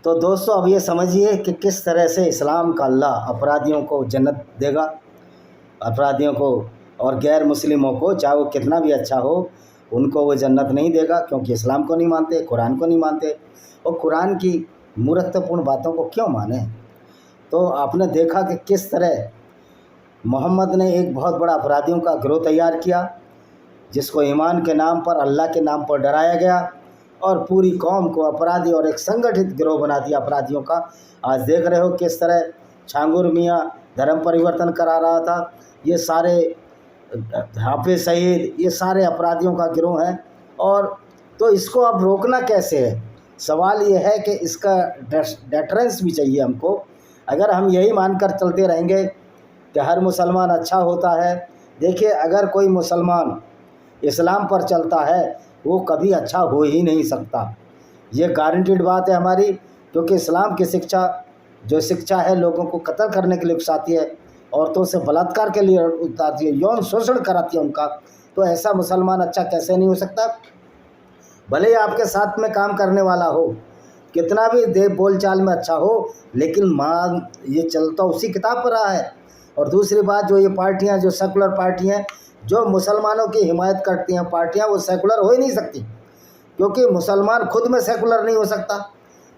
तो दोस्तों अब ये समझिए कि किस तरह से इस्लाम का अल्लाह अपराधियों को जन्नत देगा, अपराधियों को और गैर मुस्लिमों को, चाहे वो कितना भी अच्छा हो, उनको वो जन्नत नहीं देगा, क्योंकि इस्लाम को नहीं मानते, कुरान को नहीं मानते। और कुरान की मूर्खतापूर्ण बातों को क्यों माने। तो आपने देखा कि किस तरह मोहम्मद ने एक बहुत बड़ा अपराधियों का गिरोह तैयार किया, जिसको ईमान के नाम पर, अल्लाह के नाम पर डराया गया और पूरी कौम को अपराधी और एक संगठित गिरोह बना दिया अपराधियों का। आज देख रहे हो किस तरह छांगुर मियाँ धर्म परिवर्तन करा रहा था। ये सारे हाफिज सईद, ये सारे अपराधियों का गिरोह है। और तो इसको अब रोकना कैसे है, सवाल ये है कि इसका डेटरेंस भी चाहिए हमको। अगर हम यही मानकर चलते रहेंगे कि हर मुसलमान अच्छा होता है, देखिए अगर कोई मुसलमान इस्लाम पर चलता है वो कभी अच्छा हो ही नहीं सकता, ये गारंटीड बात है हमारी। क्योंकि इस्लाम की शिक्षा, जो शिक्षा है लोगों को कत्ल करने के लिए उकसाती है, औरतों से बलात्कार के लिए उतारती है, यौन शोषण कराती है उनका, तो ऐसा मुसलमान अच्छा कैसे नहीं हो सकता। भले ही आपके साथ में काम करने वाला हो, कितना भी दे बोलचाल में अच्छा हो, लेकिन मान ये चलता उसी किताब पर रहा है। और दूसरी बात, जो ये पार्टियां, जो सेकुलर पार्टियां, जो मुसलमानों की हिमायत करती हैं पार्टियां, वो सेकुलर हो ही नहीं सकती, क्योंकि मुसलमान खुद में सेकुलर नहीं हो सकता,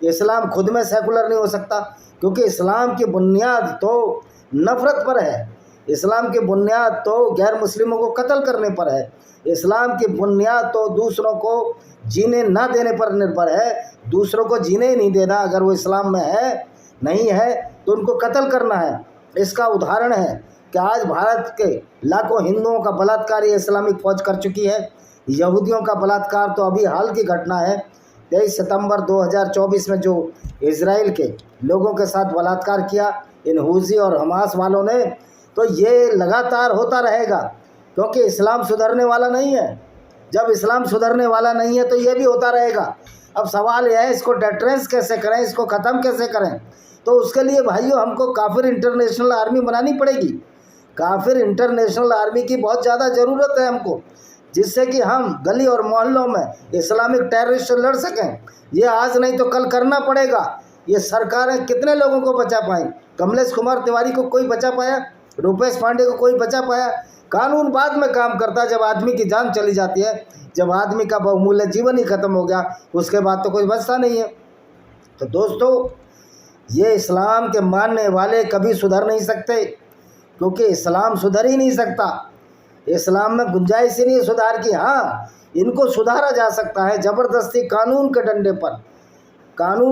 इस्लाम खुद में सेकुलर नहीं हो सकता, क्योंकि इस्लाम की बुनियाद तो नफ़रत पर है, इस्लाम की बुनियाद तो गैर मुस्लिमों को कत्ल करने पर है, इस्लाम की बुनियाद तो दूसरों को जीने ना देने पर निर्भर है। दूसरों को जीने ही नहीं देना, अगर वो इस्लाम में है नहीं है तो उनको कत्ल करना है। इसका उदाहरण है कि आज भारत के लाखों हिंदुओं का बलात्कार ये इस्लामिक फ़ौज कर चुकी है। यहूदियों का बलात्कार तो अभी हाल की घटना है, 23 सितंबर 2024 में जो इजराइल के लोगों के साथ बलात्कार किया इन हूसी और हमास वालों ने, तो ये लगातार होता रहेगा, क्योंकि इस्लाम सुधरने वाला नहीं है। जब इस्लाम सुधरने वाला नहीं है तो ये भी होता रहेगा। अब सवाल यह है, इसको डेटरेंस कैसे करें, इसको ख़त्म कैसे करें। तो उसके लिए भाइयों हमको काफिर इंटरनेशनल आर्मी बनानी पड़ेगी। काफिर इंटरनेशनल आर्मी की बहुत ज़्यादा ज़रूरत है हमको, जिससे कि हम गली और मोहल्लों में इस्लामिक टेररिस्ट से लड़ सकें। ये आज नहीं तो कल करना पड़ेगा। ये सरकारें कितने लोगों को बचा पाएँ। कमलेश कुमार तिवारी को कोई बचा पाया, रुपेश पांडे को कोई बचा पाया। कानून बाद में काम करता है, जब आदमी की जान चली जाती है, जब आदमी का बहुमूल्य जीवन ही खत्म हो गया, उसके बाद तो कोई बचता नहीं है। तो दोस्तों, ये इस्लाम के मानने वाले कभी सुधर नहीं सकते, क्योंकि इस्लाम सुधर ही नहीं सकता। इस्लाम में गुंजाइश ही नहीं है सुधार की। हाँ, इनको सुधारा जा सकता है ज़बरदस्ती कानून के डंडे पर। कानून